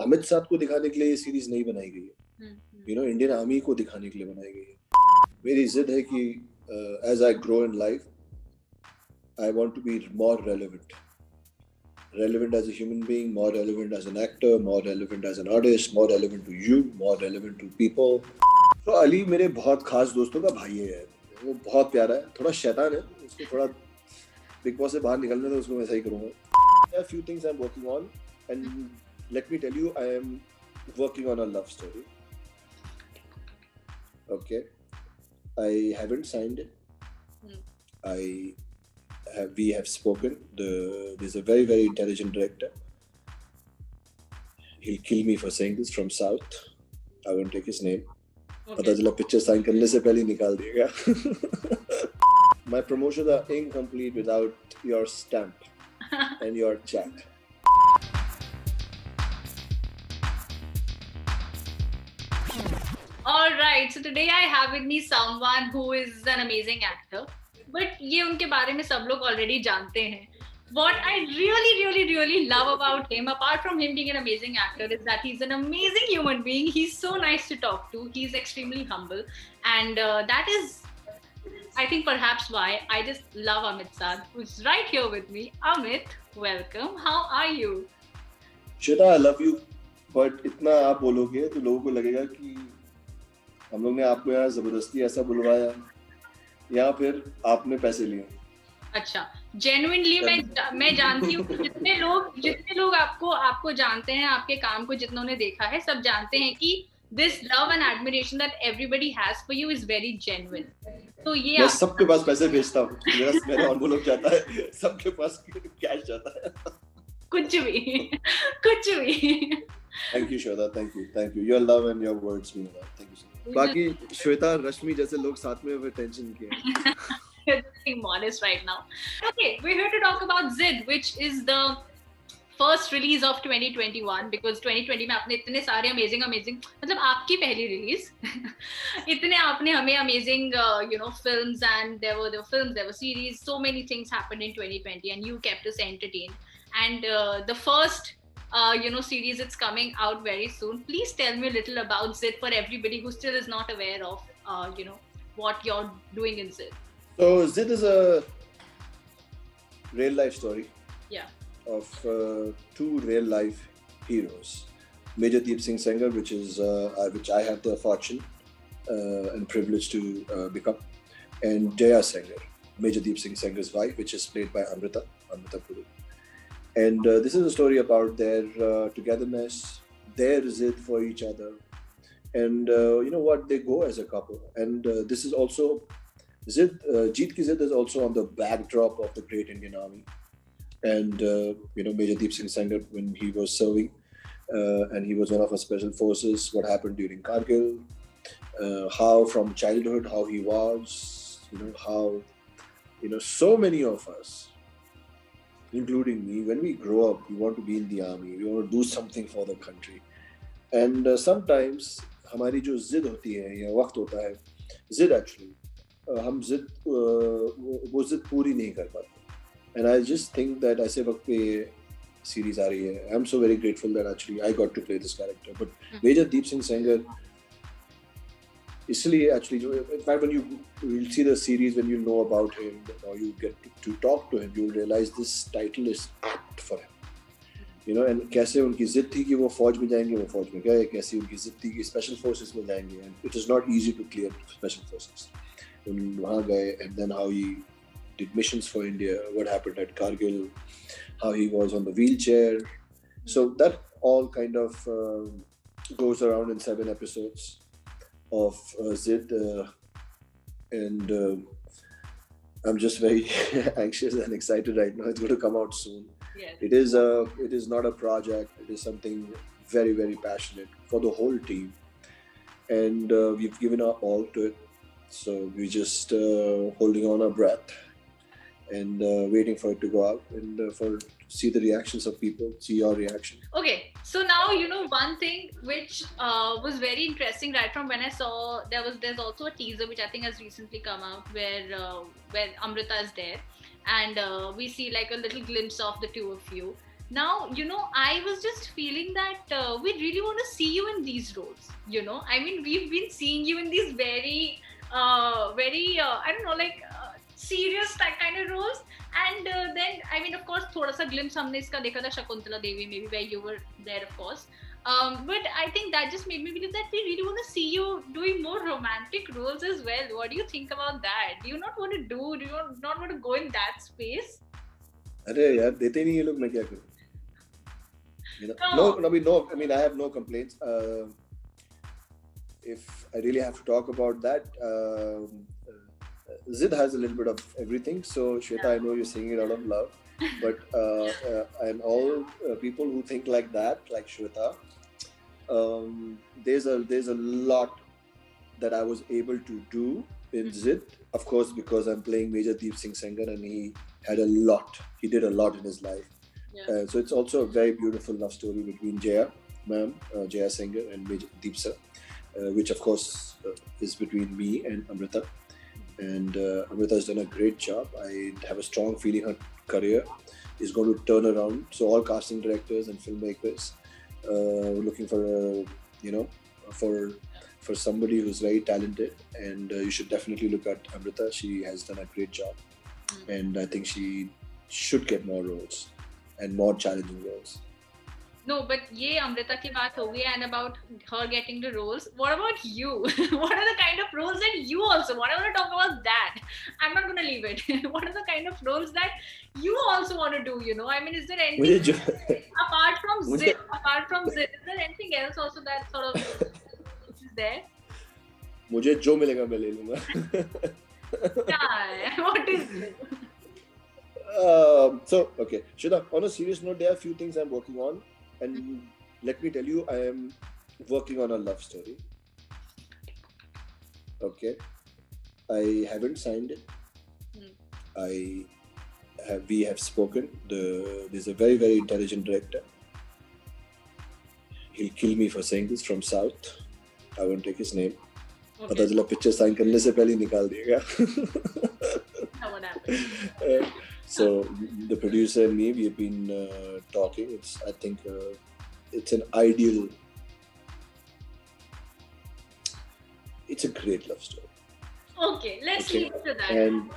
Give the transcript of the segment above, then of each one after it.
अमित साहब को दिखाने के लिए ये सीरीज नहीं बनाई गई है, इंडियन आर्मी को दिखाने के लिए बनाई गई है। मेरी जिद है कि as I grow in life, I want to be more relevant as a human being, more relevant as an actor, more relevant as an artist, more relevant to you, more relevant to people. तो अली मेरे बहुत खास दोस्तों का भाई है, वो बहुत प्यारा है, थोड़ा शैतान है, उसको थोड़ा बिग बॉस से बाहर निकलने दो, उसको मैं सही करूँगा. There are a few things I'm working on, and let me tell you, I am working on a love story. Okay, I haven't signed it. We have spoken. There's a very, very intelligent director. He'll kill me for saying this, from South. I won't take his name. पता चला picture sign करने से पहले निकाल दिएगा. My promotions are incomplete without your stamp and your chat. All right, so today I have with me someone who is an amazing actor. But ये उनके बारे में सब लोग already जानते हैं. What I really love about him, apart from him being an amazing actor, is that he's an amazing human being. He's so nice to talk to. He's extremely humble. And that is, I think, perhaps why I just love Amit Saad, who's right here with me. Amit, welcome. How are you? Shweta, I love you. But इतना आप बोलोगे तो लोगों को लगेगा कि हम लोग ने आपको यहाँ जबरदस्ती ऐसा बुलवाया या फिर आपने पैसे लिए. अच्छा, जेन्युइनली मैं जानती हूँ कि जितने लोग आपको जानते हैं, आपके काम को जितनों ने देखा है, सब जानते हैं कि this love and admiration that everybody has for you is very genuine. तो ये मैं सबके पास पैसे भेजता हूँ, मेरा एनवेलप जाता है, सबके पास कैश जाता है. कुछ भी. Thank you, Shweta. Thank you. Your love and your words mean a lot. Thank you so much. बाकी श्वेता, रश्मि जैसे लोग साथ में टेंशन किए. You're being modest right now. Okay, we're here to talk about Zid, which is the first release of 2021, because 2020 में आपने इतने सारे amazing मतलब आपकी पहली release इतने आपने हमें amazing films, and there were films, there were series, so many things happened in 2020 and you kept us entertained. And the first series, it's coming out very soon. Please tell me a little about Zid for everybody who still is not aware of what you're doing in Zid. So Zid is a real life story. Yeah. Of two real life heroes, Major Deep Singh Sengar, which I have the fortune and privilege to become, and Jaya Sengar, Major Deep Singh Sengar's wife, which is played by Amrita Puri. And this is a story about their togetherness, their zid for each other, and what, they go as a couple. And this is also Zid, Jeet Ki Zid is also on the backdrop of the Great Indian Army. And Major Deep Singh Sengar, when he was serving, and he was one of our special forces, what happened during Kargil, how from childhood, how he was, how so many of us, including me, when we grow up, we want to be in the army, we want to do something for the country. And sometimes हमारी जो जिद होती है या वक्त होता है, जिद actually, हम जिद वो जिद पूरी नहीं कर पाते. And I just think that ऐसे वक्त पे series आ रही है. I'm so very grateful that actually I got to play this character. But Major Deep Singh Sengar, इसलिए actually, in fact, when you'll see the series, when you know about him or you get to talk to him, you'll realize this title is apt for him. And कैसे उनकी जिद थी कि वो फौज में जाएंगे, वो फौज में गए. कैसे उनकी जिद थी कि स्पेशल फोर्सेस में जाएंगे, and it is not easy to clear special forces. वहाँ गए, and then how he did missions for India, what happened at Kargil, how he was on the wheelchair. So that all kind of goes around in 7 episodes of Zid, and I'm just very anxious and excited right now. It's going to come out soon. Yes. It is not a project. It is something very, very passionate for the whole team, and we've given our all to it. So we're just holding on our breath and waiting for it to go out and see the reactions of people, see your reaction. Okay, so now one thing which was very interesting right from when I saw, there's also a teaser which I think has recently come out where Amrita is there, and we see like a little glimpse of the two of you. Now, I was just feeling that we really want to see you in these roles. I mean, we've been seeing you in these very, I don't know, like serious kind of roles. And then, I mean, of course, thoda sa glimpse humne iska dekha tha Shakuntala Devi, maybe where you were there, of course. But I think that just made me believe that we really want to see you doing more romantic roles as well. What do you think about that? Do you not want to not want to go in that space? अरे यार देते नहीं ये लोग, मैं क्या करूं? No. I mean, I have no complaints. If I really have to talk about that, Zid has a little bit of everything. So Shweta, I know you're saying it out of love, but and all people who think like that, like Shweta, there's a lot that I was able to do in Zid. Of course, because I'm playing Major Deep Singh Sengar, and he did a lot in his life. Yeah. So it's also a very beautiful love story between Jaya Sengar and Major Deep Sir, which of course is between me and Amrita. And Amrita has done a great job. I have a strong feeling her career is going to turn around. So all casting directors and filmmakers looking for for somebody who's very talented, and you should definitely look at Amrita. She has done a great job, and I think she should get more roles and more challenging roles. No, but ye Amrita ki baat ho gayi, and about her getting the roles. What about you? What are the kind of roles that you also want? I want to talk about that. I'm not going to leave it. What are the kind of roles that you also want to do? I mean, is there anything apart from Zid? Is there anything else also that sort of is there? मुझे जो मिलेगा मैं ले लूँगा. What is it? So, okay, Shweta, on a serious note, there are a few things I'm working on, and let me tell you, I am working on a love story. Okay, I haven't signed it. We have spoken. There's a very, very intelligent director. He'll kill me for saying this, from South. I won't take his name. पता चला picture sign करने से पहले निकाल दिएगा. What happened? So the producer and me, we've been talking. I think it's an ideal. It's a great love story. Okay, let's leave it to that. And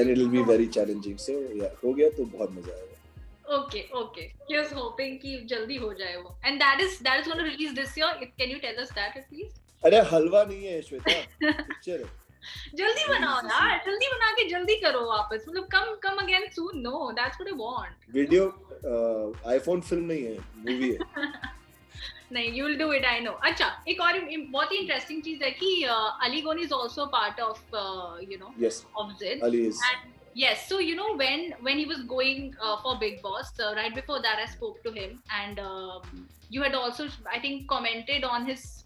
it'll be very challenging. So yeah, हो गया तो बहुत मजा आएगा. Okay. Here's hoping कि जल्दी हो जाए वो. And that is going to release this year. Can you tell us that at least? अरे हलवा नहीं है श्वेता, पिक्चर है. जल्दी बनाओ यार, जल्दी बना के जल्दी करो वापस. मतलब come again soon. No, that's what I want. Video iPhone film नहीं है, मूवी है. नहीं, you'll do it, I know. अच्छा, एक और बहुत ही इंटरेस्टिंग चीज है कि Ali Goni is also part of yes, of Zid. Ali is. And yes, so when he was going for Big Boss, right before that I spoke to him, and you had also, I think, commented on his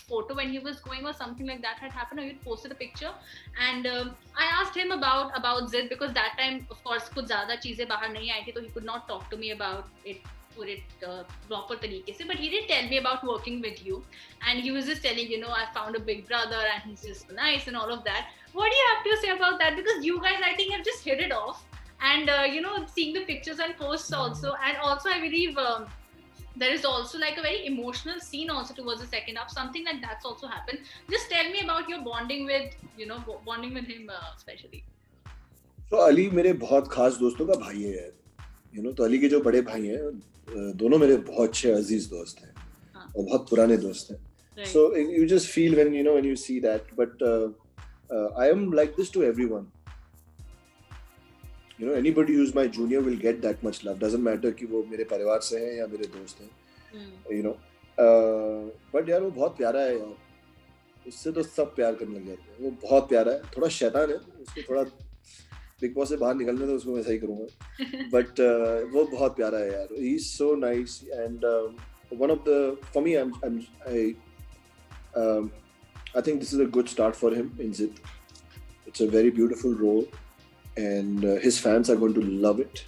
photo when he was going, or something like that had happened, or you posted a picture, and I asked him about Zid, because that time of course कुछ ज़्यादा चीजें बाहर नहीं आई थी, so he could not talk to me about it proper तरीके से, but he did tell me about working with you, and he was just telling, I found a big brother and he's just nice and all of that. What do you have to say about that? Because you guys, I think, have just hit it off, and seeing the pictures and posts also, and also I believe there is also like a very emotional scene also towards the second half, something like that's also happened. Just tell me about your bonding with him especially. So Ali मेरे बहुत खास दोस्तों का भाई है, तो अली के जो बड़े भाई हैं, दोनों मेरे बहुत अच्छे अजीज दोस्त हैं, और बहुत पुराने दोस्त हैं. So you just feel when you see that, but I am like this to everyone. Anybody who's my junior will get that much love. Doesn't matter कि वो मेरे परिवार से हैं या मेरे दोस्त हैं. But यार वो बहुत प्यारा है यार. उससे तो सब प्यार करने लग जाते हैं. वो बहुत प्यारा है. थोड़ा शैतान है. उसको थोड़ा बिग बॉस से बाहर निकलने तो उसको वैसा ही करूँगा. But वो बहुत प्यारा है यार. He's so nice, and one of the, for me, I think this is a good start for him in Zid. It's a very beautiful role, and his fans are going to love it.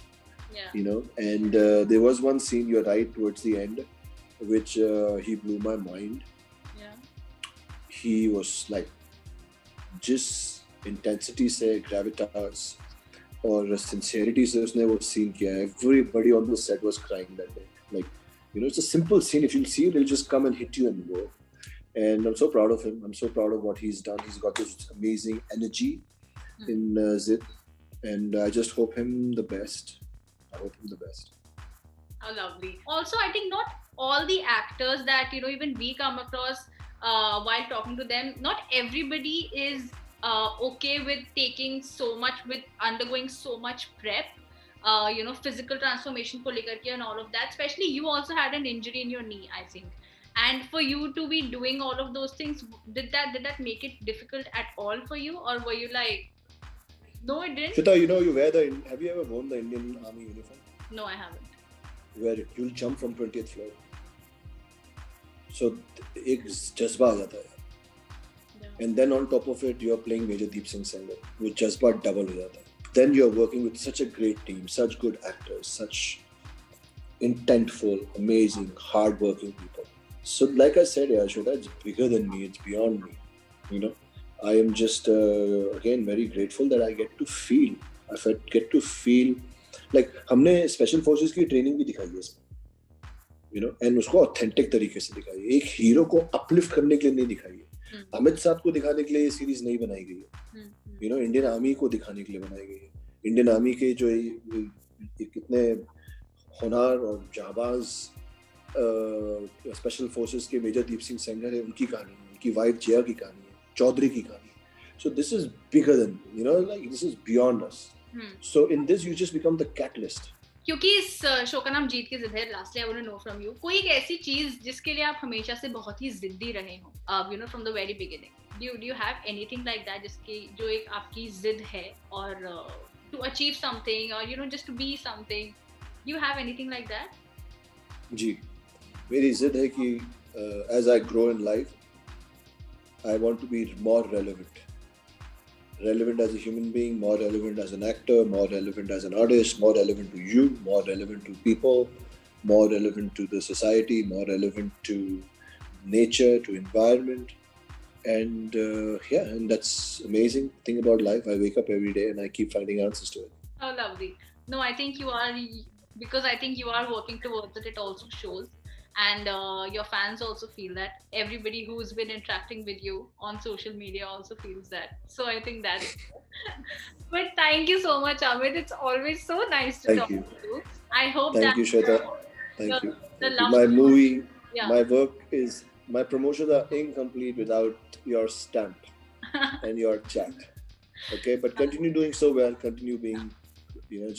Yeah. And there was one scene, you're right, towards the end, which he blew my mind. Yeah. He was like, just intensity se gravitas, और sincerity से उसने वो scene किया है. Everybody on the set was crying that day. Like, you know, it's a simple scene. If you'll see it, it'll just come and hit you and go. And I'm so proud of him. I'm so proud of what he's done. He's got this amazing energy in Zid, and I just hope him the best. I hope him the best. How lovely. Also, I think not all the actors that even we come across while talking to them, not everybody is okay with taking so much, with undergoing so much prep. Physical transformation ko lekar ke and all of that. Especially you also had an injury in your knee, I think. And for you to be doing all of those things, did that make it difficult at all for you, or were you like, no, it didn't? Shweta, have you ever worn the Indian Army uniform? No, I haven't. Wear it. You'll jump from 20th floor. So एक जज्बा आ जाता है. And then on top of it, you're playing Major Deep Singh Sengar, which जज्बा double हो जाता है. Then you're working with such a great team, such good actors, such intentful, amazing, hard-working people. So, like I said, Shweta, it's bigger than me. It's beyond me. You know, I am just again very grateful that I get to feel. I get to feel like हमने special forces की training भी दिखाई है इसमें. You know, and उसको authentic तरीके से दिखाई है. एक हीरो को uplift करने के लिए नहीं दिखाई है. अमित साहब को दिखाने के लिए ये सीरीज नहीं बनाई गई है. You know, इंडियन आर्मी को दिखाने के लिए बनाई गई है. इंडियन आर्मी के जो कितने होनहार और जाबाज स्पेशल फोर्सेस के मेजर दीप सिंह सेंगर है, उनकी कहानी है, उनकी वाइफ जया की कहानी है, चौधरी की कहानी है. So this is bigger than, like this is beyond us. So in this you just become the catalyst. क्योंकि इस शो का नाम जीत की जिद है. Lastly I want to know from you, कोई एक ऐसी चीज जिसके लिए आप हमेशा से बहुत ही जिद्दी रहे हो, from the very beginning. Do you have anything like that जिसकी जो एक आपकी जिद है, और टू अचीव समथिंग, और just to be something, you have anything like that? जी, मेरी जिद है कि as I grow in life, I want to be more relevant as a human being, more relevant as an actor, more relevant as an artist, more relevant to you, more relevant to people, more relevant to the society, more relevant to nature, to environment. And and that's amazing thing about life. I wake up every day and I keep finding answers to it. Oh, lovely. No, I think you are, because I think you are working towards it. It also shows. And your fans also feel that. Everybody who's been interacting with you on social media also feels that. So I think that's but thank you so much, Amit. It's always so nice to talk to you. I hope Thank you, Shweta. Thank you. My movie, my work is, my promotions are incomplete without your stamp and your chat. Okay, but continue doing so well. Continue being,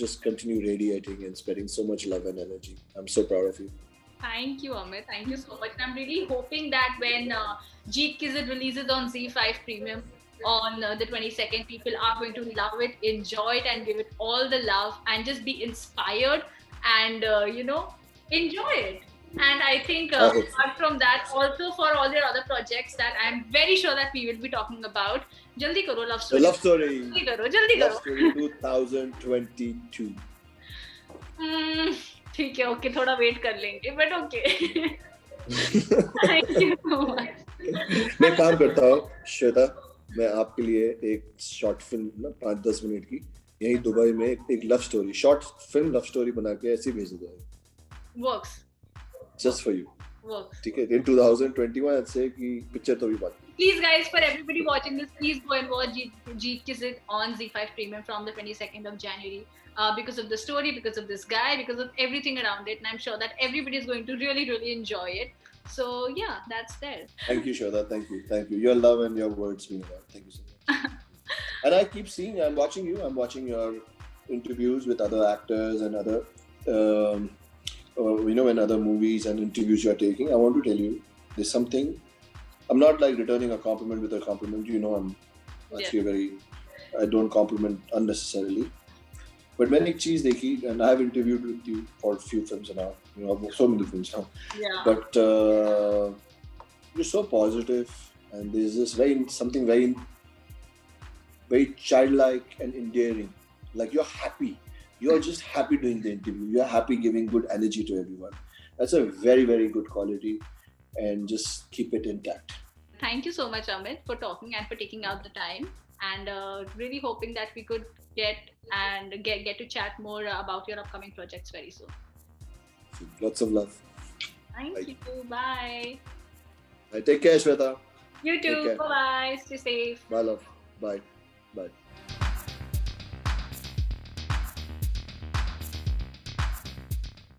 just continue radiating and spreading so much love and energy. I'm so proud of you. Thank you, Amit. Thank you so much. And I'm really hoping that when Jeet Ki Zid releases on ZEE5 Premium on the 22nd, people are going to love it, enjoy it, and give it all the love, and just be inspired and, enjoy it. And I think apart from that, also for all their other projects that I'm very sure that we will be talking about. Jaldi karo, love story. The love story. Jaldi karo, jaldi karo. Love story 2022. ठीक है, okay, थोड़ा wait कर लेंगे, but okay. Thank you so much. मैं काम करता हूँ श्वेता, मैं आपके लिए एक शॉर्ट फिल्म ना 5-10 मिनट की यही दुबई में एक love story, short film love story बना के ऐसे भेज दूंगा. Works just for you. Works. ठीक है, in 2021 I'd say कि पिक्चर तो भी बात. Please guys, for everybody watching this, please go and watch Jeet Ki Zid on ZEE5 Premium from the 22nd of January. Because of the story, because of this guy, because of everything around it, and I'm sure that everybody is going to really, really enjoy it. So yeah, that's there. Thank you, Shweta. Thank you. Your love and your words mean a lot. Thank you so much. And I keep seeing, I'm watching you. I'm watching your interviews with other actors and other, in other movies and interviews you're taking. I want to tell you, there's something. I'm not like returning a compliment with a compliment. I'm actually I don't compliment unnecessarily. But मैंने एक चीज देखी, and I have interviewed with you for a few films now, so many films now. Yeah. But you're so positive, and there's this something very, very childlike and endearing. Like you're happy. You're just happy doing the interview. You're happy giving good energy to everyone. That's a very, very good quality, and just keep it intact. Thank you so much, Amit, for talking and for taking out the time. and really hoping that we could get to chat more about your upcoming projects very soon. Lots of love. Thank Bye. you. Bye. Take care, Shweta. You Take too. care. Bye bye. Stay safe. Bye, love. Bye. Bye.